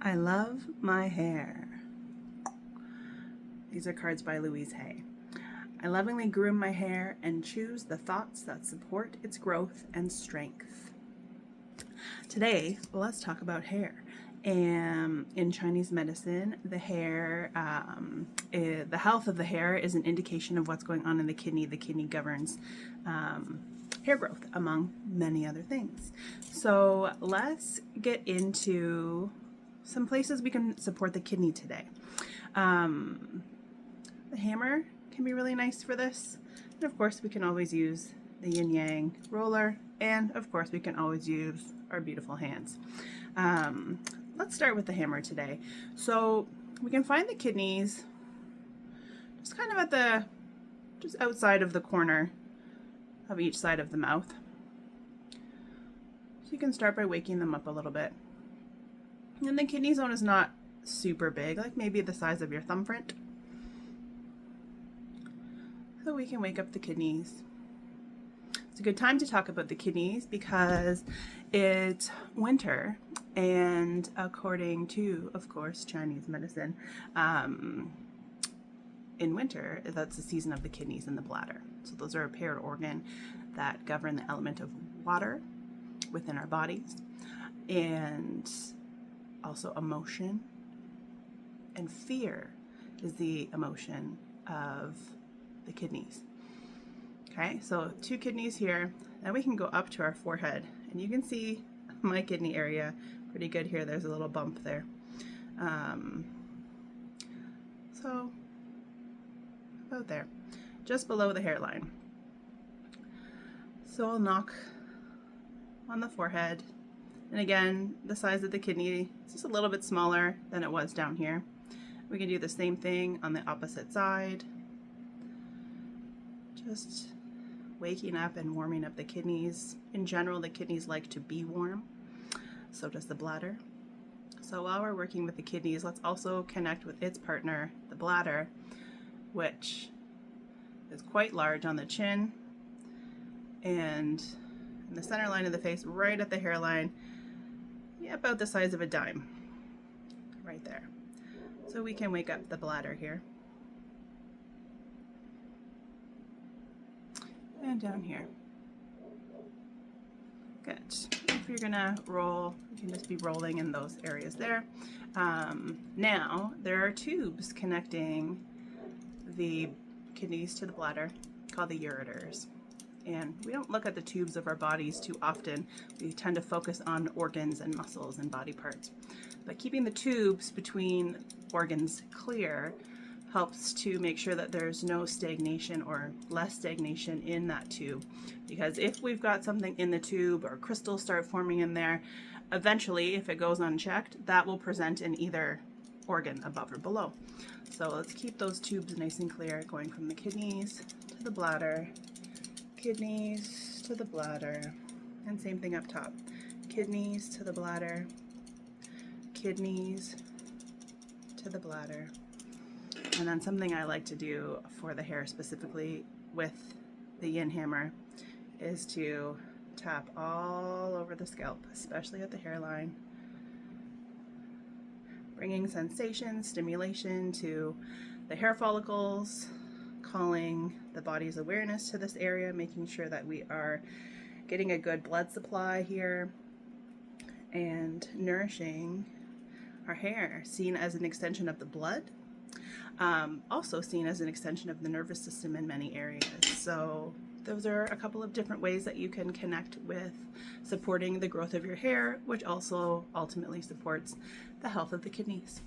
I love my hair. These are cards by Louise Hay. I lovingly groom my hair and choose the thoughts that support its growth and strength. Today, let's talk about hair. And in Chinese medicine, the hair, the health of the hair is an indication of what's going on in the kidney. The kidney governs hair growth, among many other things. So let's get into some places we can support the kidney today. The hammer can be really nice for this. And of course, we can always use the yin yang roller. And of course, we can always use our beautiful hands. Let's start with the hammer today. So we can find the kidneys just kind of at just outside of the corner of each side of the mouth. So you can start by waking them up a little bit. And the kidney zone is not super big, like maybe the size of your thumbprint. So we can wake up the kidneys. It's a good time to talk about the kidneys because it's winter, and according to, of course, Chinese medicine, in winter, that's the season of the kidneys and the bladder. So those are a paired organ that govern the element of water within our bodies, and also emotion, and fear is the emotion of the kidneys. Okay, so 2 kidneys here, and we can go up to our forehead, and you can see my kidney area pretty good here. There's a little bump there. So about there, just below the hairline. So I'll knock on the forehead, and again, the size of the kidney is just a little bit smaller than it was down here. We can do the same thing on the opposite side. Just waking up and warming up the kidneys. In general, the kidneys like to be warm. So does the bladder. So while we're working with the kidneys, let's also connect with its partner, the bladder, which is quite large on the chin and in the center line of the face, right at the hairline, yeah, about the size of a dime, right there. So we can wake up the bladder here. And down here. Good. If you're gonna roll, you can just be rolling in those areas there. Now, there are tubes connecting the kidneys to the bladder called the ureters. And we don't look at the tubes of our bodies too often. We tend to focus on organs and muscles and body parts. But keeping the tubes between organs clear helps to make sure that there's no stagnation or less stagnation in that tube. Because if we've got something in the tube or crystals start forming in there, eventually, if it goes unchecked, that will present in either organ above or below. So let's keep those tubes nice and clear, going from the kidneys to the bladder, kidneys to the bladder, and same thing up top. Kidneys to the bladder, kidneys to the bladder. And then something I like to do for the hair specifically with the yin hammer is to tap all over the scalp, especially at the hairline, bringing sensation, stimulation to the hair follicles, calling the body's awareness to this area, making sure that we are getting a good blood supply here and nourishing our hair, seen as an extension of the blood. Also seen as an extension of the nervous system in many areas. So those are a couple of different ways that you can connect with supporting the growth of your hair, which also ultimately supports the health of the kidneys.